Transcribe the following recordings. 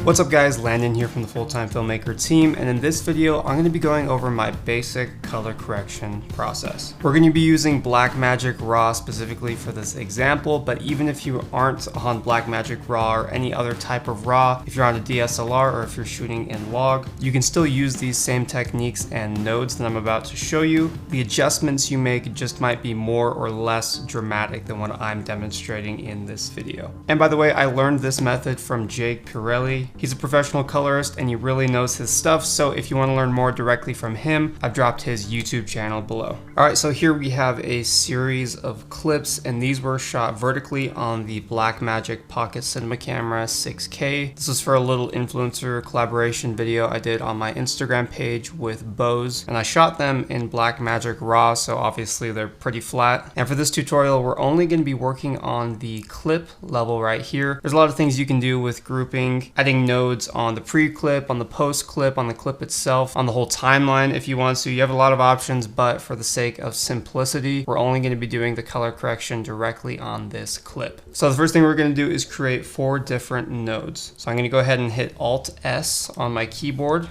What's up guys, Landon here from the Full-Time Filmmaker team, and in this video I'm going to be going over my basic color correction process. We're going to be using Blackmagic Raw specifically for this example, but even if you aren't on Blackmagic Raw or any other type of RAW, if you're on a DSLR or if you're shooting in log, you can still use these same techniques and nodes that I'm about to show you. The adjustments you make just might be more or less dramatic than what I'm demonstrating in this video. And by the way, I learned this method from 𝙋𝘼𝙍𝙏. He's a professional colorist and he really knows his stuff, so if you want to learn more directly from him, I've dropped his YouTube channel below. Alright, so here we have a series of clips, and these were shot vertically on the Blackmagic Pocket Cinema Camera 6K. This is for a little influencer collaboration video I did on my Instagram page with 𝙋𝘼𝙍𝙏, and I shot them in Blackmagic Raw, so obviously they're pretty flat. And for this tutorial, we're only going to be working on the clip level right here. There's a lot of things you can do with grouping, adding nodes on the pre-clip, on the post-clip, on the clip itself, on the whole timeline if you want to. You have a lot of options, but for the sake of simplicity, we're only going to be doing the color correction directly on this clip. So the first thing we're going to do is create 4 different nodes. So I'm going to go ahead and hit Alt-S on my keyboard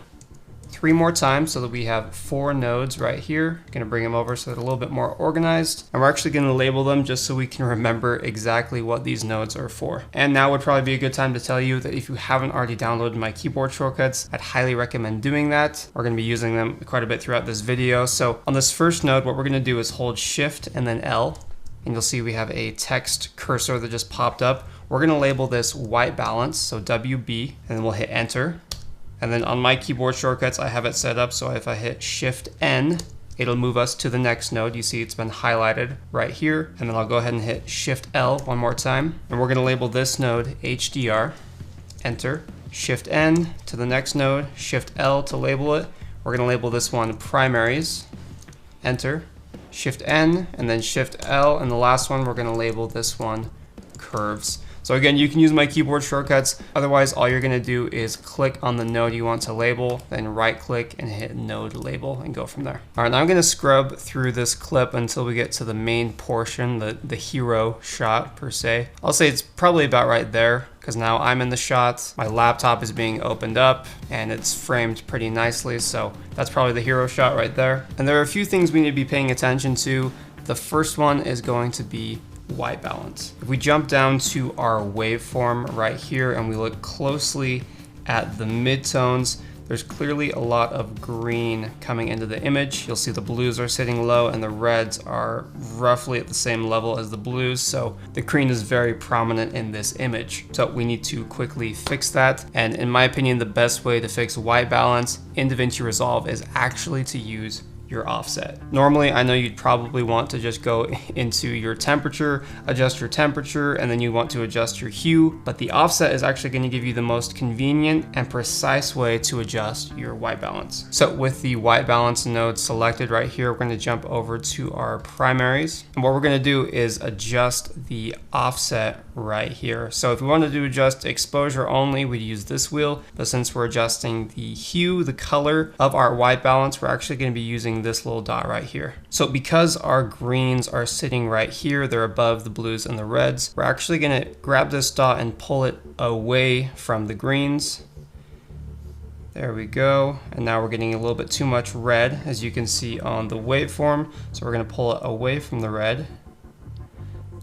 3 more times so that we have 4 nodes right here. I'm going to bring them over so they're a little bit more organized. And we're actually going to label them just so we can remember exactly what these nodes are for. And now would probably be a good time to tell you that if you haven't already downloaded my keyboard shortcuts, I'd highly recommend doing that. We're going to be using them quite a bit throughout this video. So on this first node, what we're going to do is hold Shift and then L. And you'll see we have a text cursor that just popped up. We're going to label this white balance, so WB, and then we'll hit Enter. And then on my keyboard shortcuts, I have it set up so if I hit Shift N, it'll move us to the next node. You see it's been highlighted right here. And then I'll go ahead and hit Shift L one more time. And we're gonna label this node HDR, Enter, Shift N to the next node, Shift L to label it. We're gonna label this one Primaries, Enter, Shift N, and then Shift L. And the last one, we're gonna label this one Curves. So again, you can use my keyboard shortcuts. Otherwise, all you're going to do is click on the node you want to label, then right click and hit node label and go from there. All right, now I'm going to scrub through this clip until we get to the main portion, the hero shot per se. I'll say it's probably about right there because now I'm in the shot. My laptop is being opened up and it's framed pretty nicely. So that's probably the hero shot right there. And there are a few things we need to be paying attention to. The first one is going to be white balance. If we jump down to our waveform right here and we look closely at the midtones, there's clearly a lot of green coming into the image. You'll see the blues are sitting low and the reds are roughly at the same level as the blues, so the green is very prominent in this image. So we need to quickly fix that, and in my opinion, the best way to fix white balance in DaVinci Resolve is actually to use your offset. Normally, I know you'd probably want to just go into your temperature, adjust your temperature, and then you want to adjust your hue, but the offset is actually going to give you the most convenient and precise way to adjust your white balance. So with the white balance node selected right here, we're going to jump over to our primaries. And what we're going to do is adjust the offset right here. So if we wanted to adjust exposure only, we'd use this wheel, but since we're adjusting the hue, the color of our white balance, we're actually going to be using this little dot right here. So because our greens are sitting right here, they're above the blues and the reds, we're actually going to grab this dot and pull it away from the greens. There we go. And now we're getting a little bit too much red, as you can see on the waveform. So we're going to pull it away from the red,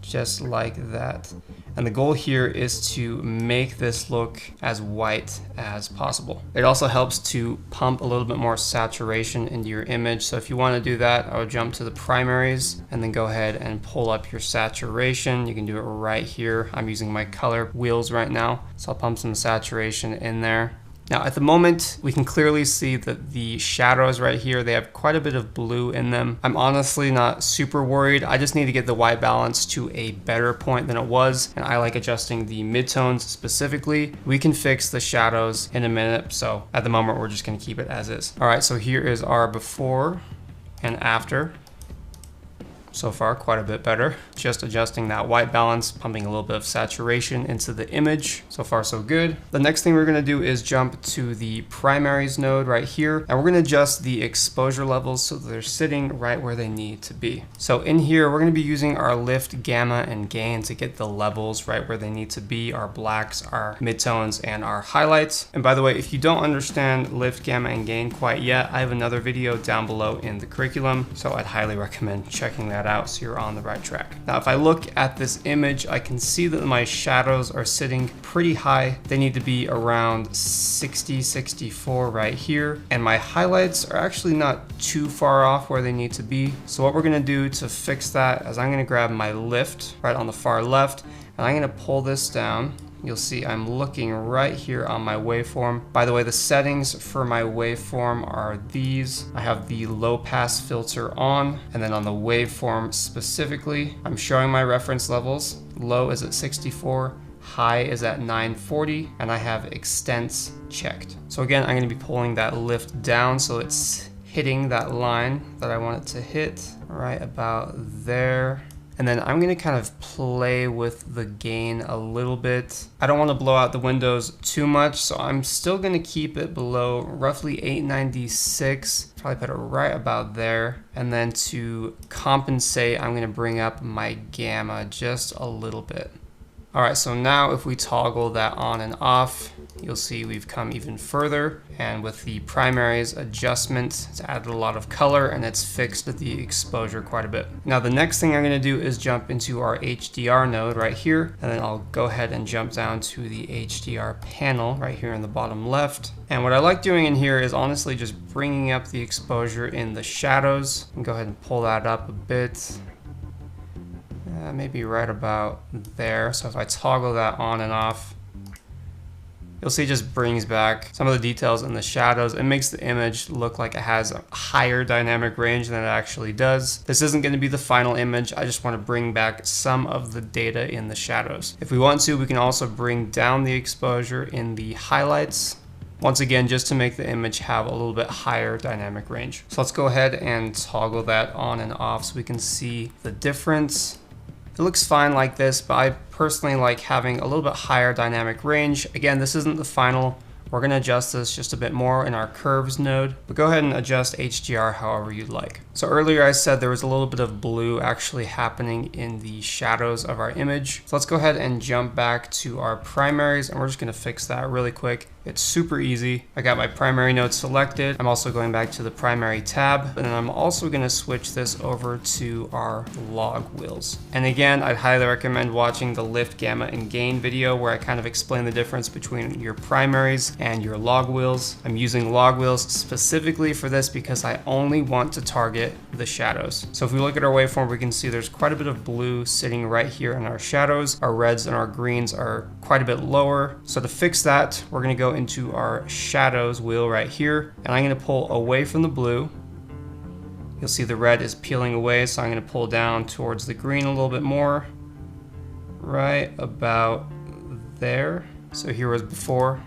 just like that. And the goal here is to make this look as white as possible. It also helps to pump a little bit more saturation into your image. So if you want to do that, I would jump to the primaries and then go ahead and pull up your saturation. You can do it right here. I'm using my color wheels right now, so I'll pump some saturation in there. Now at the moment, we can clearly see that the shadows right here, they have quite a bit of blue in them. I'm honestly not super worried. I just need to get the white balance to a better point than it was, and I like adjusting the midtones specifically. We can fix the shadows in a minute, so at the moment, we're just gonna keep it as is. All right, so here is our before and after. So far, quite a bit better. Just adjusting that white balance, pumping a little bit of saturation into the image. So far, so good. The next thing we're gonna do is jump to the primaries node right here, and we're gonna adjust the exposure levels so that they're sitting right where they need to be. So in here, we're gonna be using our lift, gamma, and gain to get the levels right where they need to be, our blacks, our midtones, and our highlights. And by the way, if you don't understand lift, gamma, and gain quite yet, I have another video down below in the curriculum, so I'd highly recommend checking that out so you're on the right track. Now, if I look at this image, I can see that my shadows are sitting pretty high. They need to be around 60, 64 right here. And my highlights are actually not too far off where they need to be. So what we're gonna do to fix that is I'm gonna grab my lift right on the far left, and I'm gonna pull this down. You'll see I'm looking right here on my waveform. By the way, the settings for my waveform are these. I have the low pass filter on, and then on the waveform specifically, I'm showing my reference levels. Low is at 64, high is at 940, and I have extents checked. So again, I'm gonna be pulling that lift down so it's hitting that line that I want it to hit right about there. And then I'm gonna kind of play with the gain a little bit. I don't wanna blow out the windows too much, so I'm still gonna keep it below roughly 896, probably put it right about there. And then to compensate, I'm gonna bring up my gamma just a little bit. All right, so now if we toggle that on and off, you'll see we've come even further. And with the primaries adjustment, it's added a lot of color and it's fixed the exposure quite a bit. Now the next thing I'm gonna do is jump into our HDR node right here. And then I'll go ahead and jump down to the HDR panel right here in the bottom left. And what I like doing in here is honestly just bringing up the exposure in the shadows. And go ahead and pull that up a bit. Maybe right about there. So if I toggle that on and off, you'll see it just brings back some of the details in the shadows. It makes the image look like it has a higher dynamic range than it actually does. This isn't going to be the final image. I just want to bring back some of the data in the shadows. If we want to, we can also bring down the exposure in the highlights. Once again, just to make the image have a little bit higher dynamic range. So let's go ahead and toggle that on and off so we can see the difference. It looks fine like this, but I personally like having a little bit higher dynamic range. Again, this isn't the final. We're gonna adjust this just a bit more in our curves node, but go ahead and adjust HDR however you'd like. So earlier I said there was a little bit of blue actually happening in the shadows of our image. So let's go ahead and jump back to our primaries, and we're just gonna fix that really quick. It's super easy. I got my primary node selected. I'm also going back to the primary tab, and then I'm also gonna switch this over to our log wheels. And again, I'd highly recommend watching the lift, gamma, and gain video where I kind of explain the difference between your primaries and your log wheels. I'm using log wheels specifically for this because I only want to target the shadows. So if we look at our waveform, we can see there's quite a bit of blue sitting right here in our shadows. Our reds and our greens are quite a bit lower. So to fix that, we're gonna go into our shadows wheel right here, and I'm gonna pull away from the blue. You'll see the red is peeling away, so I'm gonna pull down towards the green a little bit more, right about there. So here was before,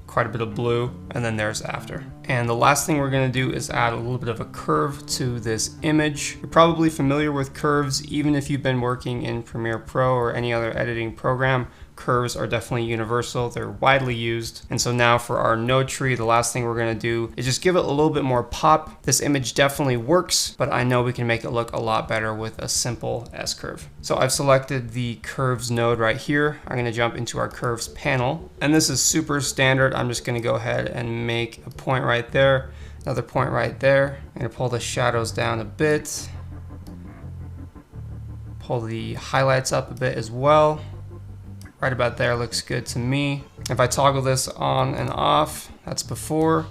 quite a bit of blue, and then there's after. And the last thing we're gonna do is add a little bit of a curve to this image. You're probably familiar with curves, even if you've been working in Premiere Pro or any other editing program. Curves are definitely universal, they're widely used. And so now for our node tree, the last thing we're gonna do is just give it a little bit more pop. This image definitely works, but I know we can make it look a lot better with a simple S-curve. So I've selected the curves node right here. I'm gonna jump into our curves panel. And this is super standard. I'm just gonna go ahead and make a point right there, another point right there. I'm gonna pull the shadows down a bit, pull the highlights up a bit as well. Right about there looks good to me. If I toggle this on and off, that's before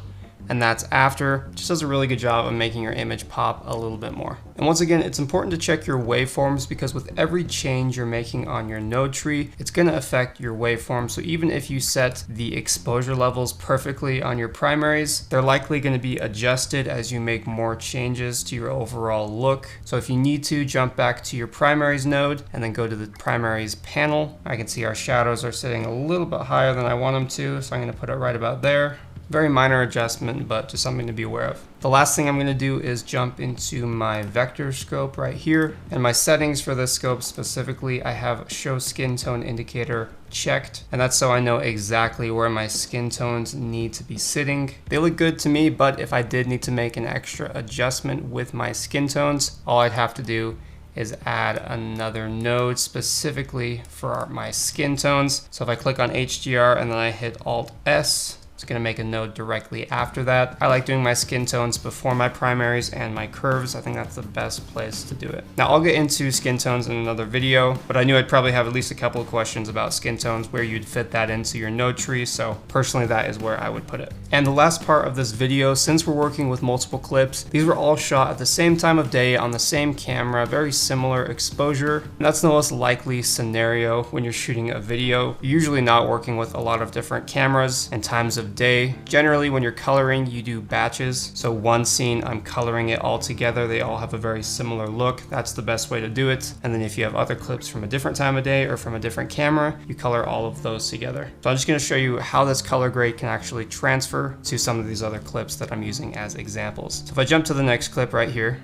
and that's after. Just does a really good job of making your image pop a little bit more. And once again, it's important to check your waveforms because with every change you're making on your node tree, it's gonna affect your waveform. So even if you set the exposure levels perfectly on your primaries, they're likely gonna be adjusted as you make more changes to your overall look. So if you need to, jump back to your primaries node and then go to the primaries panel. I can see our shadows are sitting a little bit higher than I want them to, so I'm gonna put it right about there. Very minor adjustment, but just something to be aware of. The last thing I'm going to do is jump into my vector scope right here. And my settings for this scope specifically, I have show skin tone indicator checked. And that's so I know exactly where my skin tones need to be sitting. They look good to me, but if I did need to make an extra adjustment with my skin tones, all I'd have to do is add another node specifically for my skin tones. So if I click on HDR and then I hit Alt S, it's going to make a node directly after that. I like doing my skin tones before my primaries and my curves. I think that's the best place to do it. Now I'll get into skin tones in another video, but I knew I'd probably have at least a couple of questions about skin tones, where you'd fit that into your node tree. So personally, that is where I would put it. And the last part of this video, since we're working with multiple clips, these were all shot at the same time of day on the same camera, very similar exposure. And that's the most likely scenario when you're shooting a video. You're usually not working with a lot of different cameras and times of day. Generally, when you're coloring, you do batches. So one scene, I'm coloring it all together. They all have a very similar look. That's the best way to do it. And then if you have other clips from a different time of day or from a different camera, you color all of those together. So I'm just going to show you how this color grade can actually transfer to some of these other clips that I'm using as examples. So if I jump to the next clip right here,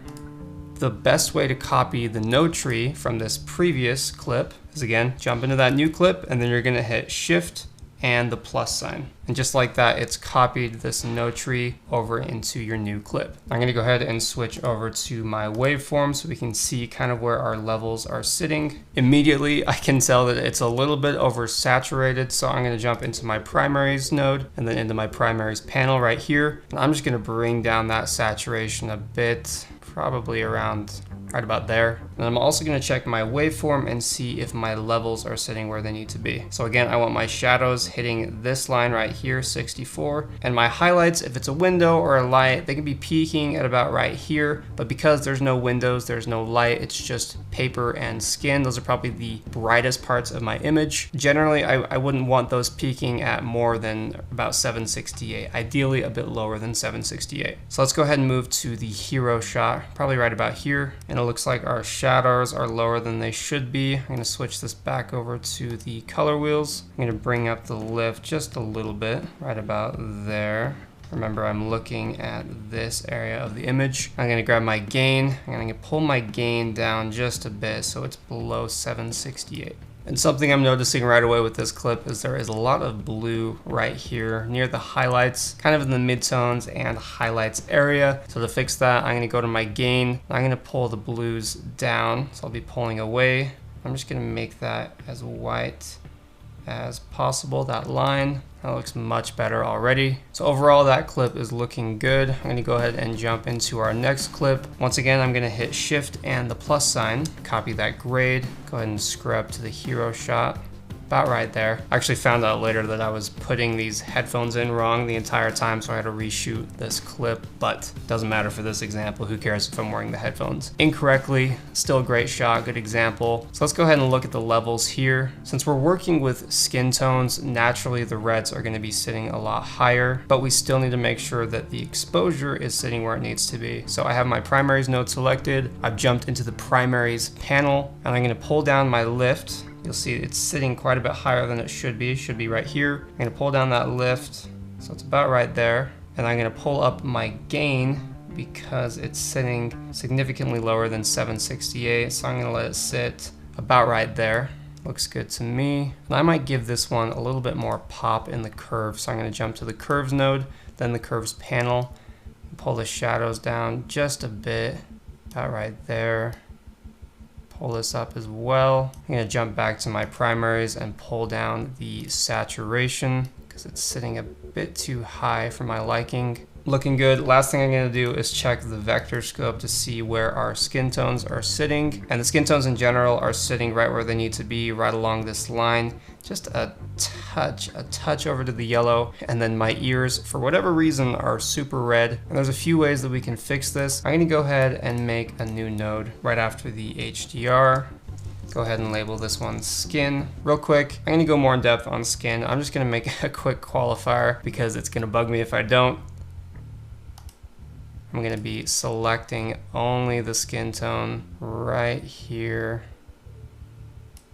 the best way to copy the node tree from this previous clip is, again, jump into that new clip, and then you're going to hit Shift and the plus sign. And just like that, it's copied this node tree over into your new clip. I'm gonna go ahead and switch over to my waveform so we can see kind of where our levels are sitting. Immediately, I can tell that it's a little bit oversaturated, so I'm gonna jump into my primaries node and then into my primaries panel right here. And I'm just gonna bring down that saturation a bit, probably around right about there. And I'm also going to check my waveform and see if my levels are sitting where they need to be. So again, I want my shadows hitting this line right here, 64. And my highlights, if it's a window or a light, they can be peaking at about right here. But because there's no windows, there's no light, it's just paper and skin. Those are probably the brightest parts of my image. Generally, I wouldn't want those peaking at more than about 768, ideally a bit lower than 768. So let's go ahead and move to the hero shot, probably right about here. And it looks like our shadows are lower than they should be. I'm going to switch this back over to the color wheels. I'm going to bring up the lift just a little bit, right about there. Remember, I'm looking at this area of the image. I'm going to grab my gain. I'm going to pull my gain down just a bit so it's below 768. And something I'm noticing right away with this clip is there is a lot of blue right here near the highlights, kind of in the midtones and highlights area. So to fix that, I'm going to go to my gain. I'm going to pull the blues down. So I'll be pulling away. I'm just going to make that as white as possible, that line. That looks much better already. So overall, that clip is looking good. I'm gonna go ahead and jump into our next clip. Once again, I'm gonna hit Shift and the plus sign, copy that grade, go ahead and scrub to the hero shot. About right there. I actually found out later that I was putting these headphones in wrong the entire time, so I had to reshoot this clip, but it doesn't matter for this example. Who cares if I'm wearing the headphones incorrectly? Still a great shot, good example. So let's go ahead and look at the levels here. Since we're working with skin tones, naturally the reds are going to be sitting a lot higher, but we still need to make sure that the exposure is sitting where it needs to be. So I have my primaries node selected. I've jumped into the primaries panel, and I'm going to pull down my lift. You'll see it's sitting quite a bit higher than it should be. It should be right here. I'm going to pull down that lift, so it's about right there. And I'm going to pull up my gain because it's sitting significantly lower than 768. So I'm going to let it sit about right there. Looks good to me. And I might give this one a little bit more pop in the curve. So I'm going to jump to the curves node, then the curves panel, and pull the shadows down just a bit, about right there. Pull this up as well. I'm going to jump back to my primaries and pull down the saturation because it's sitting a bit too high for my liking. Looking good. Last thing I'm going to do is check the vector scope to see where our skin tones are sitting. And the skin tones in general are sitting right where they need to be, right along this line. Just a touch over to the yellow. And then my ears, for whatever reason, are super red. And there's a few ways that we can fix this. I'm going to go ahead and make a new node right after the HDR. Go ahead and label this one skin. Real quick, I'm going to go more in depth on skin. I'm just going to make a quick qualifier because it's going to bug me if I don't. I'm going to be selecting only the skin tone right here.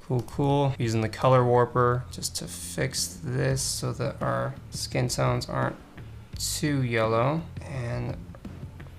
Cool. Using the color warper just to fix this so that our skin tones aren't too yellow, and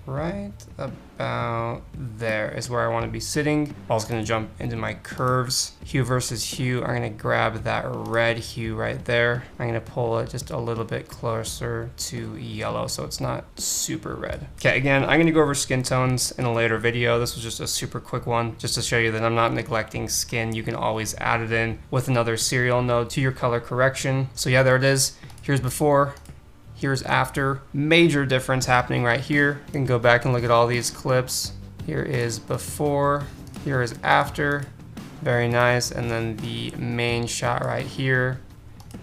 right about there is where I want to be sitting. I'm also going to jump into my curves. Hue versus hue, I'm going to grab that red hue right there. I'm going to pull it just a little bit closer to yellow so it's not super red. Okay, again, I'm going to go over skin tones in a later video. This was just a super quick one just to show you that I'm not neglecting skin. You can always add it in with another serial node to your color correction. So yeah, there it is. Here's before. Here's after. Major difference happening right here. You can go back and look at all these clips. Here is before, here is after. Very nice. And then the main shot right here,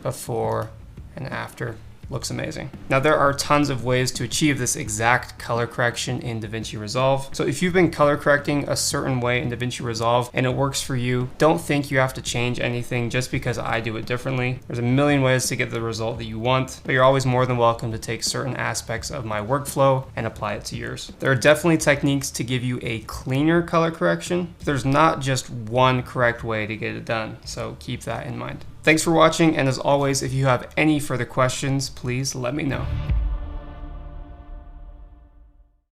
before and after. Looks amazing. Now there are tons of ways to achieve this exact color correction in DaVinci Resolve. So if you've been color correcting a certain way in DaVinci Resolve and it works for you, don't think you have to change anything just because I do it differently. There's a million ways to get the result that you want, but you're always more than welcome to take certain aspects of my workflow and apply it to yours. There are definitely techniques to give you a cleaner color correction. There's not just one correct way to get it done, so keep that in mind. Thanks for watching, and as always, if you have any further questions, please let me know.